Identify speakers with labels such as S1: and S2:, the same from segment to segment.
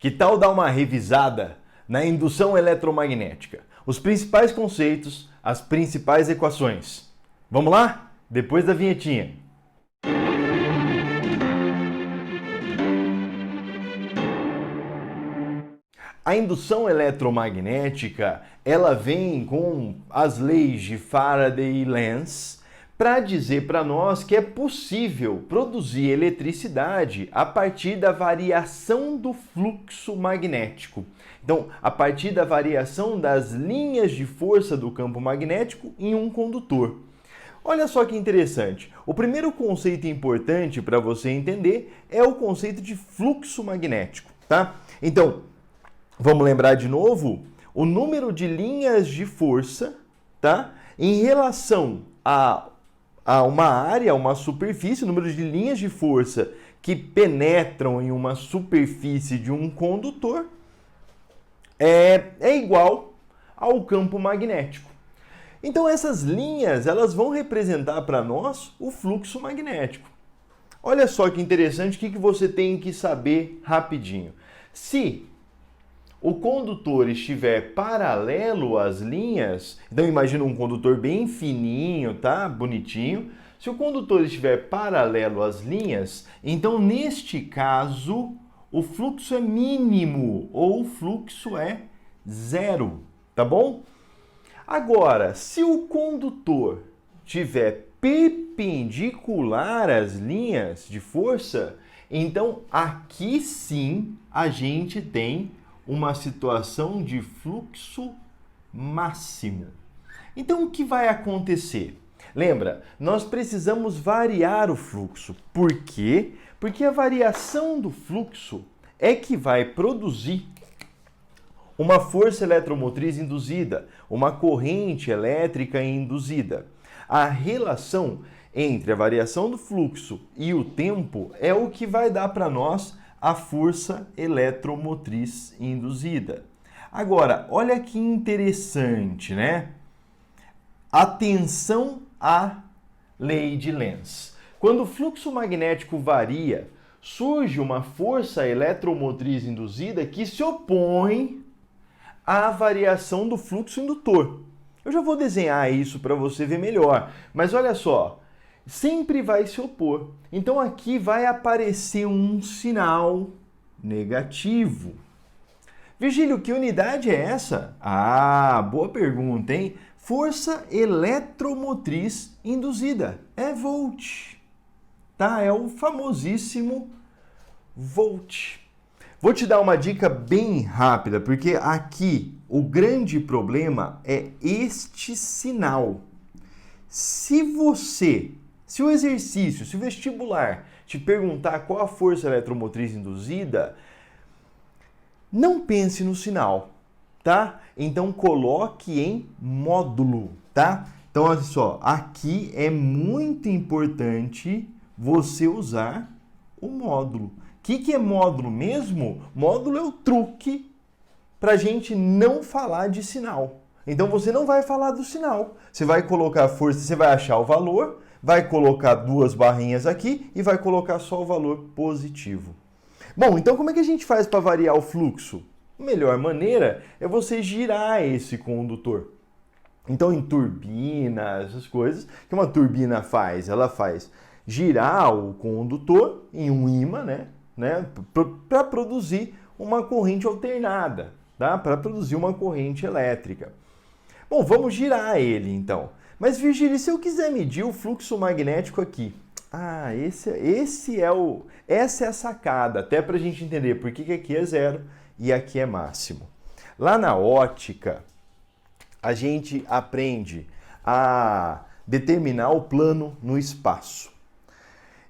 S1: Que tal dar uma revisada na indução eletromagnética? Os principais conceitos, as principais equações. Vamos lá? Depois da vinhetinha. A indução eletromagnética, ela vem com as leis de Faraday e Lenz para dizer para nós que é possível produzir eletricidade a partir da variação do fluxo magnético. Então, a partir da variação das linhas de força do campo magnético em um condutor. Olha só que interessante. O primeiro conceito importante para você entender é o conceito de fluxo magnético, tá? Então, vamos lembrar de novo o número de linhas de força, tá? Em relação a uma área, uma superfície, o número de linhas de força que penetram em uma superfície de um condutor é igual ao campo magnético. Então essas linhas, elas vão representar para nós o fluxo magnético. Olha só que interessante, o que você tem que saber rapidinho. Se o condutor estiver paralelo às linhas, então imagina um condutor bem fininho, tá? Bonitinho. Se o condutor estiver paralelo às linhas, então neste caso o fluxo é mínimo ou o fluxo é zero, tá bom? Agora, se o condutor estiver perpendicular às linhas de força, então aqui sim a gente tem uma situação de fluxo máximo. Então, o que vai acontecer? Lembra, nós precisamos variar o fluxo. Por quê? Porque a variação do fluxo é que vai produzir uma força eletromotriz induzida, uma corrente elétrica induzida. A relação entre a variação do fluxo e o tempo é o que vai dar para nós a força eletromotriz induzida. Agora, olha que interessante, né? Atenção à lei de Lenz. Quando o fluxo magnético varia, surge uma força eletromotriz induzida que se opõe à variação do fluxo indutor. Eu já vou desenhar isso para você ver melhor, mas olha só. Sempre vai se opor. Então aqui vai aparecer um sinal negativo. Virgílio, que unidade é essa? Ah, boa pergunta, hein? Força eletromotriz induzida. É volt. Tá? É o famosíssimo volt. Vou te dar uma dica bem rápida, porque aqui o grande problema é este sinal. Se o exercício, se o vestibular te perguntar qual a força eletromotriz induzida, não pense no sinal, tá? Então coloque em módulo, tá? Então olha só, aqui é muito importante você usar o módulo. O que é módulo mesmo? Módulo é o truque para a gente não falar de sinal. Então você não vai falar do sinal. Você vai colocar a força, você vai achar o valor, vai colocar duas barrinhas aqui e vai colocar só o valor positivo. Bom, então como é que a gente faz para variar o fluxo? A melhor maneira é você girar esse condutor. Então em turbinas, essas coisas, que uma turbina faz? Ela faz girar o condutor em um ímã, né? Para produzir uma corrente alternada, tá? Para produzir uma corrente elétrica. Bom, vamos girar ele então. Mas, Virgílio, se eu quiser medir o fluxo magnético aqui? Ah, essa é a sacada, até para a gente entender por que aqui é zero e aqui é máximo. Lá na ótica, a gente aprende a determinar o plano no espaço.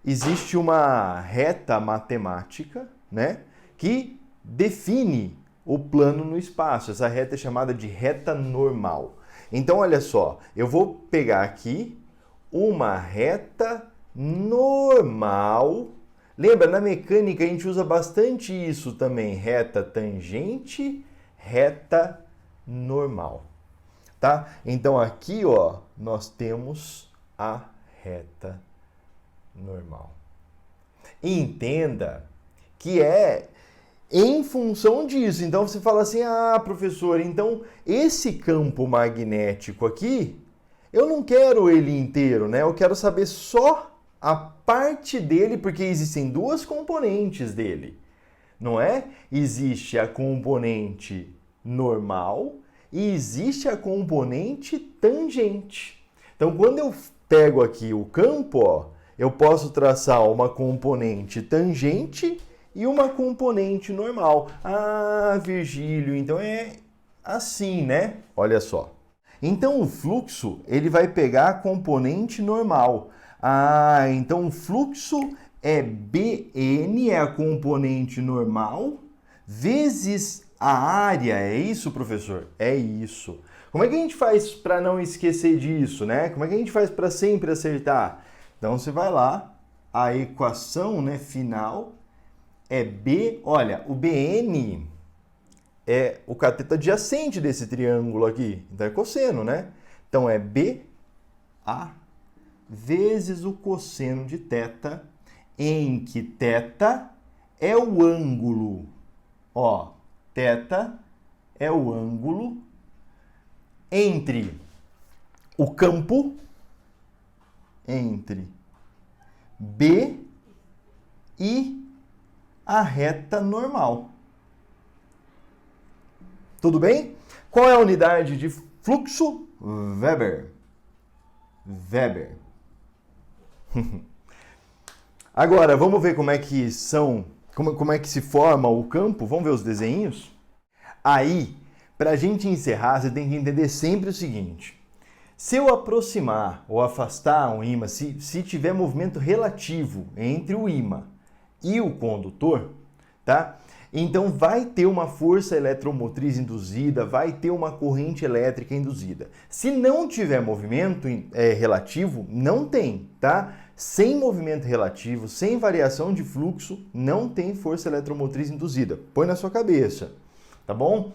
S1: Existe uma reta matemática, né, que define o plano no espaço. Essa reta é chamada de reta normal. Então, olha só, eu vou pegar aqui uma reta normal. Lembra, na mecânica a gente usa bastante isso também, reta tangente, reta normal, tá? Então aqui, ó, nós temos a reta normal. E entenda que em função disso. Então você fala assim, ah, professor, então esse campo magnético aqui, eu não quero ele inteiro, né? Eu quero saber só a parte dele, porque existem duas componentes dele, não é? Existe a componente normal e existe a componente tangente. Então, quando eu pego aqui o campo, ó, eu posso traçar uma componente tangente e uma componente normal. Ah, Virgílio, então é assim, né? Olha só. Então, o fluxo, ele vai pegar a componente normal. Ah, então o fluxo é Bn, é a componente normal, vezes a área. É isso, professor? É isso. Como é que a gente faz para não esquecer disso, né? Como é que a gente faz para sempre acertar? Então, você vai lá, a equação, né, final é B. Olha, o Bn é o cateto adjacente desse triângulo aqui. Então, é cosseno, né? Então, é BA vezes o cosseno de θ, em que θ é o ângulo. Ó, θ é o ângulo entre o campo, entre B e a reta normal. Tudo bem? Qual é a unidade de fluxo? Weber. Weber. Agora, vamos ver como é que como é que se forma o campo? Vamos ver os desenhos? Aí, para a gente encerrar, você tem que entender sempre o seguinte. Se eu aproximar ou afastar um ímã, se tiver movimento relativo entre o ímã e o condutor, tá? Então vai ter uma força eletromotriz induzida, vai ter uma corrente elétrica induzida. Se não tiver movimento relativo, não tem, tá? Sem movimento relativo, sem variação de fluxo, não tem força eletromotriz induzida. Põe na sua cabeça, tá bom?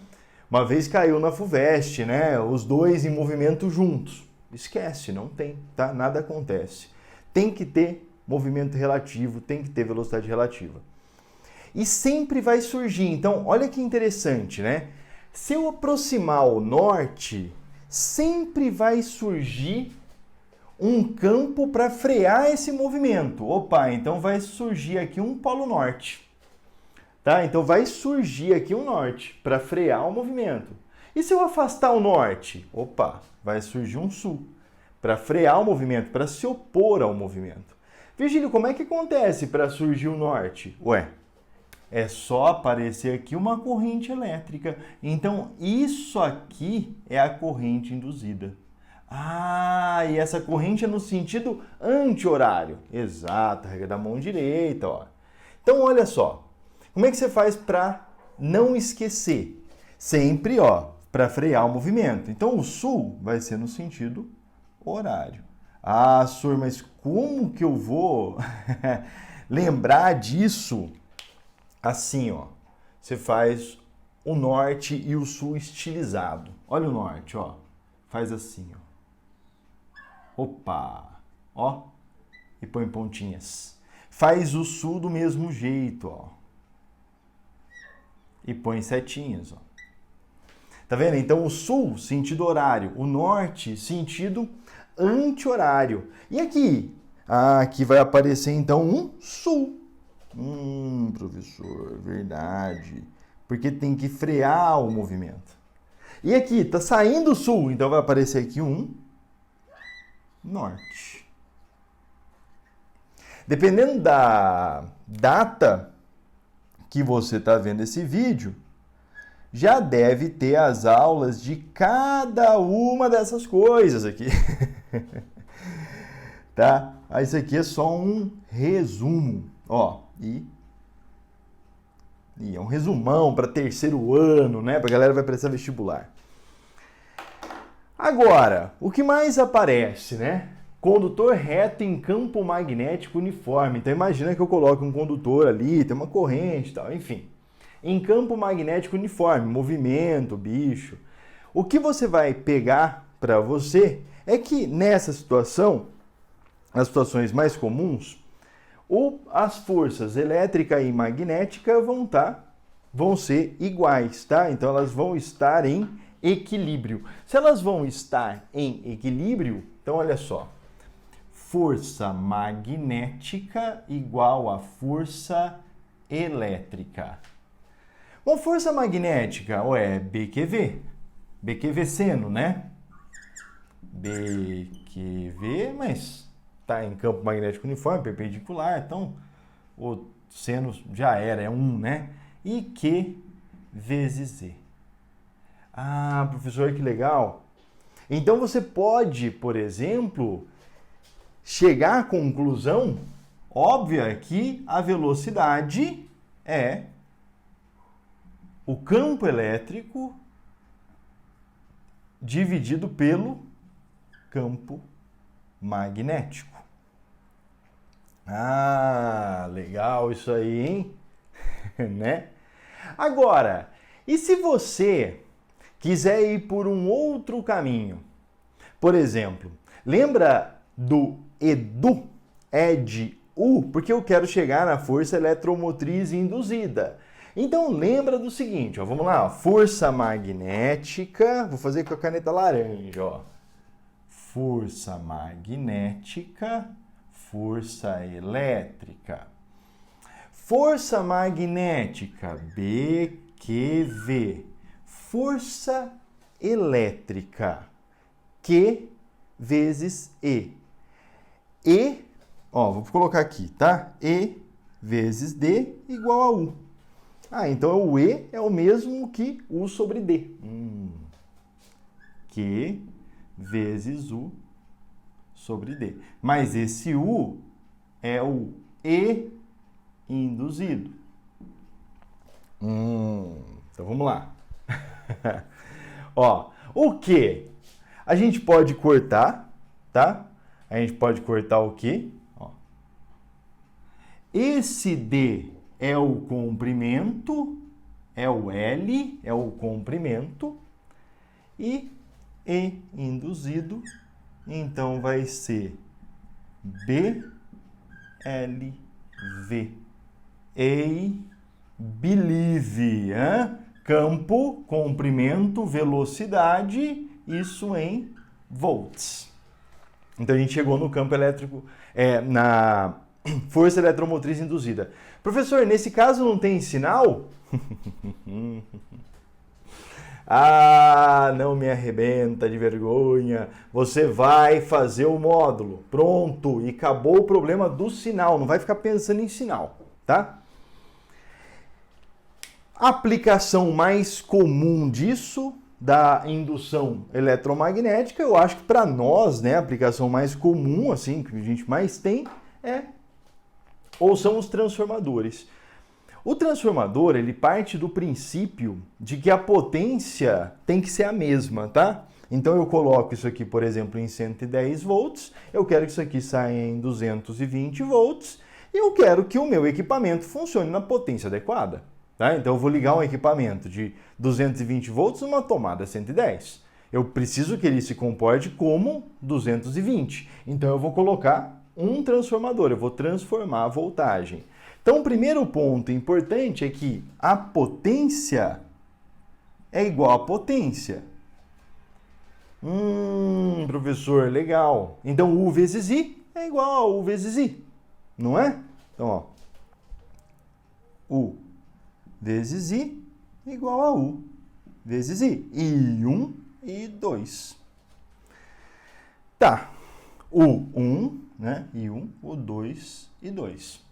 S1: Uma vez caiu na FUVEST, né? Os dois em movimento juntos. Esquece, não tem, tá? Nada acontece. Tem que ter movimento relativo, tem que ter velocidade relativa. E sempre vai surgir. Então, olha que interessante, né? Se eu aproximar o norte, sempre vai surgir um campo para frear esse movimento. Opa, então vai surgir aqui um polo norte. Tá? Então vai surgir aqui um norte para frear o movimento. E se eu afastar o norte? Opa, vai surgir um sul para frear o movimento, para se opor ao movimento. Virgílio, como é que acontece para surgir o norte? Ué, é só aparecer aqui uma corrente elétrica. Então, isso aqui é a corrente induzida. Ah, e essa corrente é no sentido anti-horário. Exato, regra da mão direita, ó. Então, olha só. Como é que você faz para não esquecer? Sempre, ó, para frear o movimento. Então, o sul vai ser no sentido horário. Ah, Sor, mas como que eu vou lembrar disso? Assim, ó. Você faz o norte e o sul estilizado. Olha o norte, ó. Faz assim, ó. Opa! Ó. E põe pontinhas. Faz o sul do mesmo jeito, ó. E põe setinhas, ó. Tá vendo? Então, o sul, sentido horário. O norte, sentido anti-horário. E aqui? Ah, aqui vai aparecer, então, um sul. Professor, verdade. Porque tem que frear o movimento. E aqui, tá saindo o sul, então vai aparecer aqui um norte. Dependendo da data que você está vendo esse vídeo, já deve ter as aulas de cada uma dessas coisas aqui. Tá? Isso aqui é só um resumo. Ó, e é um resumão para terceiro ano, né? Para a galera que vai prestar vestibular. Agora, o que mais aparece, né? Condutor reto em campo magnético uniforme. Então imagina que eu coloque um condutor ali, tem uma corrente e tal, enfim. Em campo magnético uniforme, movimento, bicho. O que você vai pegar para você é que nessa situação, as situações mais comuns, as forças elétrica e magnética vão estar vão ser iguais, tá? Então elas vão estar em equilíbrio. Se elas vão estar em equilíbrio, então olha só. Força magnética igual a força elétrica. Bom, força magnética é BQV. BQV seno, né? BQV, mas tá em campo magnético uniforme, perpendicular, então o seno já era, é 1, né? E Q vezes Z. Ah, professor, que legal! Então você pode, por exemplo, chegar à conclusão óbvia que a velocidade é o campo elétrico dividido pelo campo magnético. Ah, legal isso aí, hein? Né? Agora, e se você quiser ir por um outro caminho? Por exemplo, lembra do EDU? EDU, porque eu quero chegar na força eletromotriz induzida. Então lembra do seguinte, ó, vamos lá, ó, força magnética, vou fazer com a caneta laranja, ó. Força magnética, força elétrica. Força magnética, BQV. Força elétrica, Q vezes E. E, ó, vou colocar aqui, tá? E vezes D igual a U. Ah, então o E é o mesmo que U sobre D. Q vezes U sobre D. Mas esse U é o E induzido. Então vamos lá. Ó, o Q a gente pode cortar, tá? A gente pode cortar o Q. Ó. Esse D é o comprimento, é o L, é o comprimento, e E induzido, então vai ser BLV. A believe, hein? Campo, comprimento, velocidade, isso em volts. Então a gente chegou no campo elétrico, na força eletromotriz induzida. Professor, nesse caso não tem sinal? Ah, não me arrebenta de vergonha. Você vai fazer o módulo. Pronto, e acabou o problema do sinal. Não vai ficar pensando em sinal, tá? A aplicação mais comum disso, da indução eletromagnética, eu acho que para nós, né, a aplicação mais comum, assim, que a gente mais tem, são os transformadores. O transformador, ele parte do princípio de que a potência tem que ser a mesma, tá? Então eu coloco isso aqui, por exemplo, em 110 volts, eu quero que isso aqui saia em 220 volts, e eu quero que o meu equipamento funcione na potência adequada. Tá? Então eu vou ligar um equipamento de 220 volts numa tomada 110. Eu preciso que ele se comporte como 220. Então eu vou colocar um transformador, eu vou transformar a voltagem. Então o primeiro ponto importante é que a potência é igual a potência. Professor, legal. Então U vezes I é igual a U vezes I, não é? Então, ó, U vezes I igual a U vezes I. I1 e 2. Tá. U1, né? I1, U2 e 2.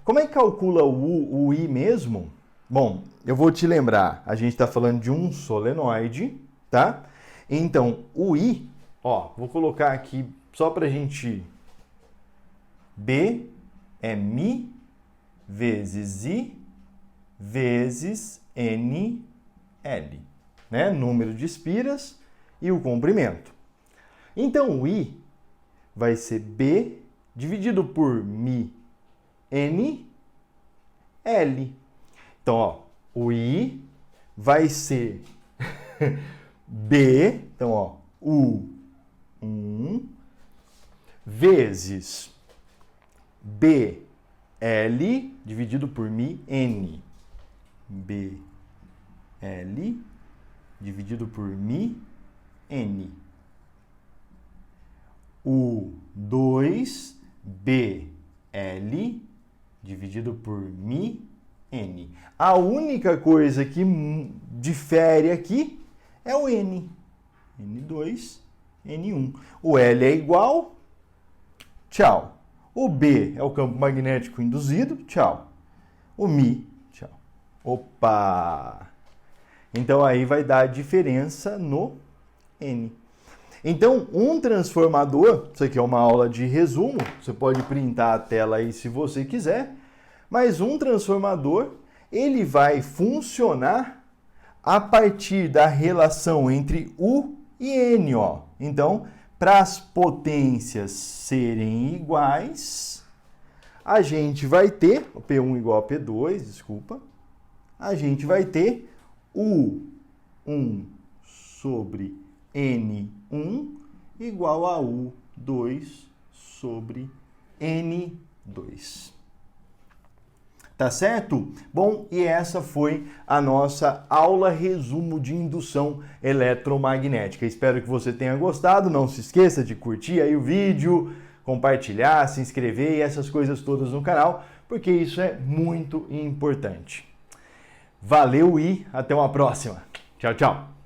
S1: Como é que calcula o I mesmo? Bom, eu vou te lembrar, a gente está falando de um solenoide, tá? Então, o I, ó, vou colocar aqui só para a gente... B é Mi vezes I vezes NL, né? Número de espiras e o comprimento. Então, o I vai ser B dividido por Mi N L. Então, ó, o I vai ser B, então, ó, U1 vezes BL dividido por Mi N. BL dividido por μ, N. O 2BL dividido por μ, N. A única coisa que difere aqui é o N. N2, N1. O L é igual, tchau. O B é o campo magnético induzido, tchau. O μ, tchau. Opa! Então aí vai dar a diferença no N. Então, um transformador, isso aqui é uma aula de resumo, você pode printar a tela aí se você quiser, mas um transformador, ele vai funcionar a partir da relação entre U e N, ó. Então, para as potências serem iguais, a gente vai ter, P1 igual a P2, desculpa, a gente vai ter U1 sobre N1 igual a U2 sobre N2. Tá certo? Bom, e essa foi a nossa aula resumo de indução eletromagnética. Espero que você tenha gostado. Não se esqueça de curtir aí o vídeo, compartilhar, se inscrever e essas coisas todas no canal, porque isso é muito importante. Valeu e até uma próxima. Tchau, tchau.